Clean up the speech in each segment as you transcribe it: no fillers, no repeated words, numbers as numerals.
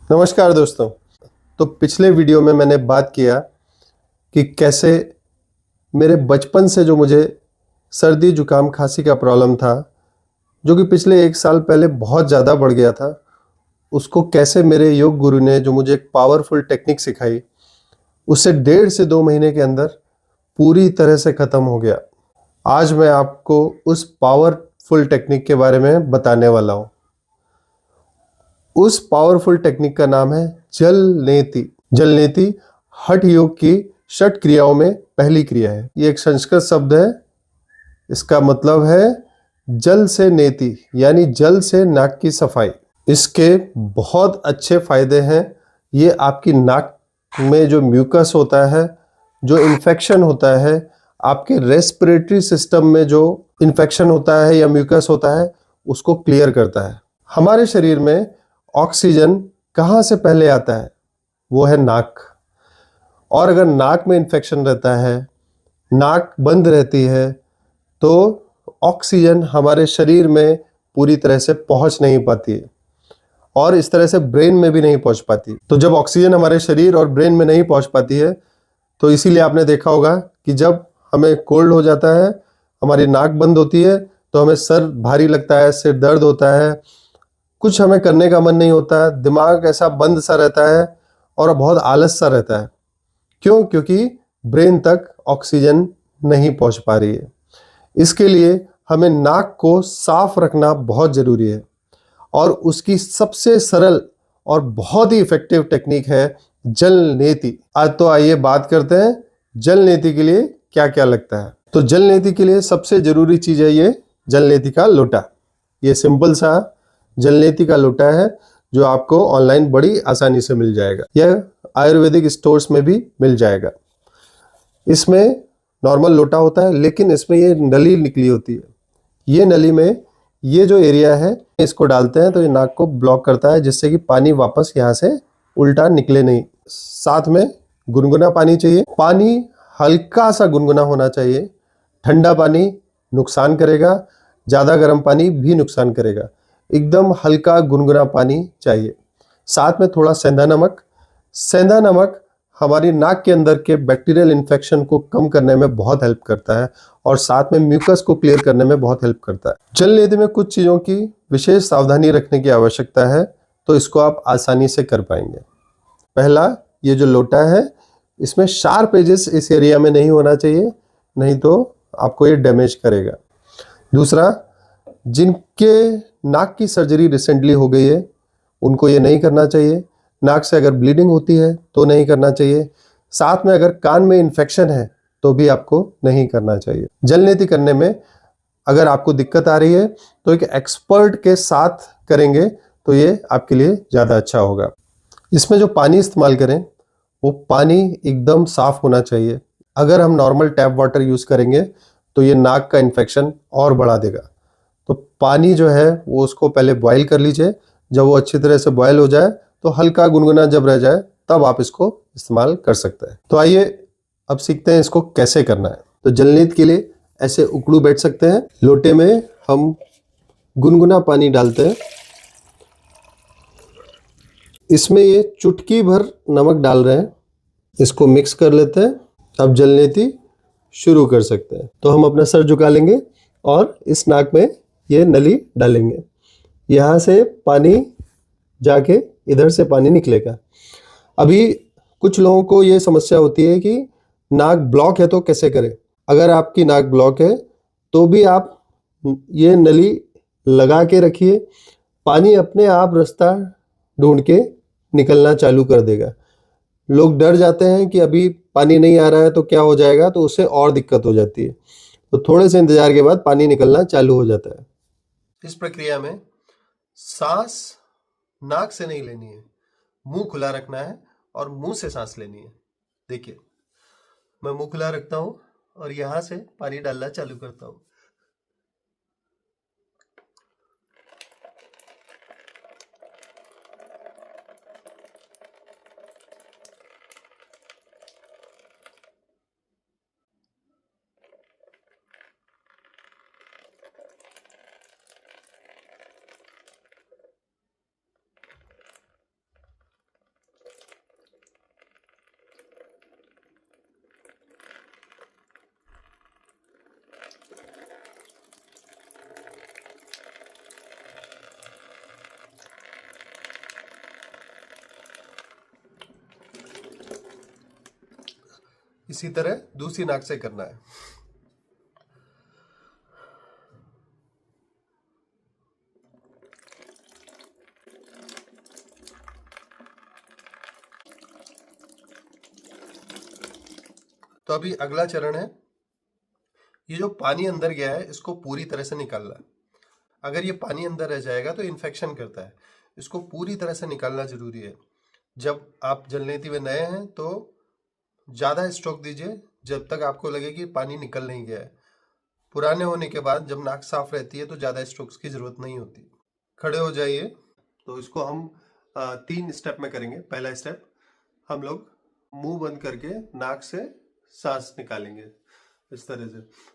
नमस्कार दोस्तों। तो पिछले वीडियो में मैंने बात किया कि कैसे मेरे बचपन से जो मुझे सर्दी जुकाम खांसी का प्रॉब्लम था, जो कि पिछले 1 साल पहले बहुत ज़्यादा बढ़ गया था, उसको कैसे मेरे योग गुरु ने जो मुझे एक पावरफुल टेक्निक सिखाई, उससे 1.5 से 2 महीने के अंदर पूरी तरह से ख़त्म हो गया। आज मैं आपको उस पावरफुल टेक्निक के बारे में बताने वाला हूँ। उस पावरफुल टेक्निक का नाम है जल नेति। जल नेति हठ योग की षट क्रियाओं में पहली क्रिया है। ये एक संस्कृत शब्द है। इसका मतलब है जल से नेति, यानी जल से नाक की सफाई। इसके बहुत अच्छे फायदे हैं। ये आपकी नाक में जो म्यूकस होता है, जो इन्फेक्शन होता है, आपके रेस्पिरेटरी सिस्टम में जो इन्फेक्शन होता है या म्यूकस होता है, उसको क्लियर करता है। हमारे शरीर में ऑक्सीजन कहाँ से पहले आता है? वो है नाक। और अगर नाक में इन्फेक्शन रहता है, नाक बंद रहती है, तो ऑक्सीजन हमारे शरीर में पूरी तरह से पहुंच नहीं पाती है और इस तरह से ब्रेन में भी नहीं पहुंच पाती। तो जब ऑक्सीजन हमारे शरीर और ब्रेन में नहीं पहुंच पाती है, तो इसीलिए आपने देखा होगा कि जब हमें कोल्ड हो जाता है, हमारी नाक बंद होती है, तो हमें सर भारी लगता है, सिर दर्द होता है, कुछ हमें करने का मन नहीं होता है, दिमाग ऐसा बंद सा रहता है और बहुत आलस सा रहता है। क्यों? क्योंकि ब्रेन तक ऑक्सीजन नहीं पहुंच पा रही है। इसके लिए हमें नाक को साफ रखना बहुत ज़रूरी है और उसकी सबसे सरल और बहुत ही इफेक्टिव टेक्निक है जल नेति। आज तो आइए बात करते हैं जल नेति के लिए क्या क्या लगता है। तो जल नेति के लिए सबसे ज़रूरी चीज़ है ये जल नेति का लोटा। ये सिंपल सा जल नेति का लोटा है जो आपको ऑनलाइन बड़ी आसानी से मिल जाएगा। यह आयुर्वेदिक स्टोर्स में भी मिल जाएगा। इसमें नॉर्मल लोटा होता है, लेकिन इसमें ये नली निकली होती है। ये नली में ये जो एरिया है, इसको डालते हैं तो ये नाक को ब्लॉक करता है, जिससे कि पानी वापस यहाँ से उल्टा निकले नहीं। साथ में गुनगुना पानी चाहिए। पानी हल्का सा गुनगुना होना चाहिए। ठंडा पानी नुकसान करेगा, ज़्यादा गर्म पानी भी नुकसान करेगा। एकदम हल्का गुनगुना पानी चाहिए। साथ में थोड़ा सेंधा नमक। सेंधा नमक हमारी नाक के अंदर के बैक्टीरियल इन्फेक्शन को कम करने में बहुत हेल्प करता है और साथ में म्यूकस को क्लियर करने में बहुत हेल्प करता है। जल नेति में कुछ चीज़ों की विशेष सावधानी रखने की आवश्यकता है, तो इसको आप आसानी से कर पाएंगे। पहला, ये जो लोटा है, इसमें शार्प एजेस इस एरिया में नहीं होना चाहिए, नहीं तो आपको ये डैमेज करेगा। दूसरा, जिनके नाक की सर्जरी रिसेंटली हो गई है, उनको ये नहीं करना चाहिए। नाक से अगर ब्लीडिंग होती है तो नहीं करना चाहिए। साथ में अगर कान में इन्फेक्शन है तो भी आपको नहीं करना चाहिए। जल नेति करने में अगर आपको दिक्कत आ रही है तो एक एक्सपर्ट के साथ करेंगे तो ये आपके लिए ज़्यादा अच्छा होगा। इसमें जो पानी इस्तेमाल करें वो पानी एकदम साफ होना चाहिए। अगर हम नॉर्मल टैप वाटर यूज़ करेंगे तो ये नाक का इन्फेक्शन और बढ़ा देगा। तो पानी जो है वो उसको पहले बॉयल कर लीजिए। जब वो अच्छी तरह से बॉयल हो जाए तो हल्का गुनगुना जब रह जाए तब आप इसको इस्तेमाल कर सकते हैं। तो आइए अब सीखते हैं इसको कैसे करना है। तो जल नेति के लिए ऐसे उकड़ू बैठ सकते हैं। लोटे में हम गुनगुना पानी डालते हैं। इसमें ये चुटकी भर नमक डाल रहे हैं। इसको मिक्स कर लेते हैं। अब जल नेति शुरू कर सकते हैं। तो हम अपना सर झुका लेंगे और इस नाक में ये नली डालेंगे। यहाँ से पानी जाके इधर से पानी निकलेगा। अभी कुछ लोगों को ये समस्या होती है कि नाक ब्लॉक है तो कैसे करें। अगर आपकी नाक ब्लॉक है तो भी आप ये नली लगा के रखिए। पानी अपने आप रास्ता ढूंढ के निकलना चालू कर देगा। लोग डर जाते हैं कि अभी पानी नहीं आ रहा है तो क्या हो जाएगा, तो उससे और दिक्कत हो जाती है। तो थोड़े से इंतजार के बाद पानी निकलना चालू हो जाता है। इस प्रक्रिया में सांस नाक से नहीं लेनी है, मुंह खुला रखना है और मुंह से सांस लेनी है। देखिए, मैं मुंह खुला रखता हूं और यहां से पानी डालना चालू करता हूं। इसी तरह दूसरी नाक से करना है। तो अभी अगला चरण है, ये जो पानी अंदर गया है इसको पूरी तरह से निकालना है। अगर ये पानी अंदर रह जाएगा तो इन्फेक्शन करता है, इसको पूरी तरह से निकालना जरूरी है। जब आप जलनेती में नए हैं तो ज़्यादा स्ट्रोक दीजिए जब तक आपको लगे कि पानी निकल नहीं गया है। पुराने होने के बाद जब नाक साफ रहती है तो ज़्यादा स्ट्रोक्स की ज़रूरत नहीं होती। खड़े हो जाइए। तो इसको हम 3 स्टेप में करेंगे। पहला स्टेप, हम लोग मुंह बंद करके नाक से सांस निकालेंगे इस तरह से।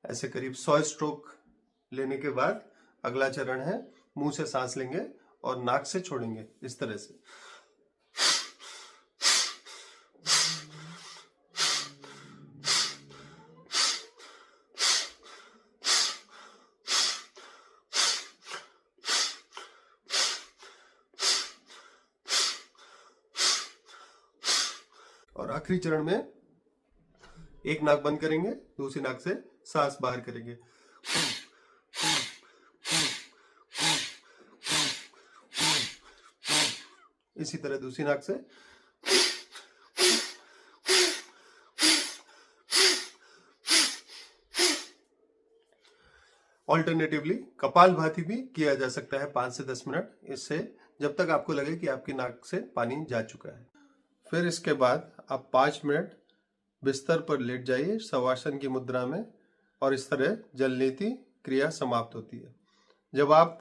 ऐसे करीब 100 स्ट्रोक लेने के बाद अगला चरण है, मुंह से सांस लेंगे और नाक से छोड़ेंगे इस तरह से। और आखिरी चरण में एक नाक बंद करेंगे, दूसरी नाक से सांस बाहर करेंगे। इसी तरह दूसरी नाक से। ऑल्टरनेटिवली कपालभाति भी किया जा सकता है 5 से 10 मिनट, इससे जब तक आपको लगे कि आपकी नाक से पानी जा चुका है। फिर इसके बाद आप 5 मिनट बिस्तर पर लेट जाइए शवासन की मुद्रा में, और इस तरह जलनेती क्रिया समाप्त होती है। जब आप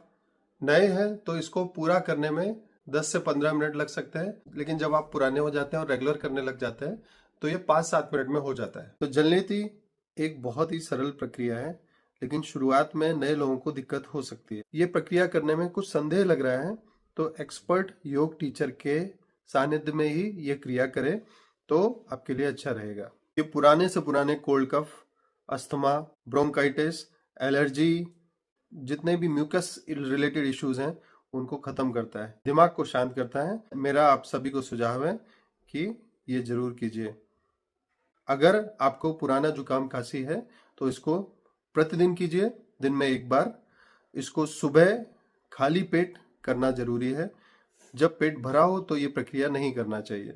नए हैं तो इसको पूरा करने में 10 से 15 मिनट लग सकते हैं, लेकिन जब आप पुराने हो जाते हैं और रेगुलर करने लग जाते हैं तो ये 5-7 मिनट में हो जाता है। तो जलनेती एक बहुत ही सरल प्रक्रिया है, लेकिन शुरुआत में नए लोगों को दिक्कत हो सकती है। ये प्रक्रिया करने में कुछ संदेह लग रहा है तो एक्सपर्ट योग टीचर के सानिध्य में ही ये क्रिया करें तो आपके लिए अच्छा रहेगा। ये पुराने से पुराने cold cough, asthma, bronchitis, allergy, जितने भी म्यूकस रिलेटेड इश्यूज हैं उनको खत्म करता है, दिमाग को शांत करता है। मेरा आप सभी को सुझाव है कि ये जरूर कीजिए। अगर आपको पुराना जुकाम खांसी है तो इसको प्रतिदिन कीजिए, दिन में 1 बार। इसको सुबह खाली पेट करना जरूरी है। जब पेट भरा हो तो ये प्रक्रिया नहीं करना चाहिए।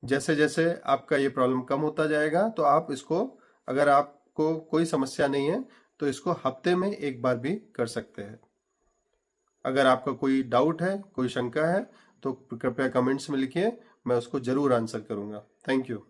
जैसे जैसे आपका ये प्रॉब्लम कम होता जाएगा तो आप इसको, अगर आपको कोई समस्या नहीं है तो इसको हफ्ते में 1 बार भी कर सकते हैं। अगर आपका कोई डाउट है, कोई शंका है तो कृपया कमेंट्स में लिखिए, मैं उसको जरूर आंसर करूंगा। Thank you.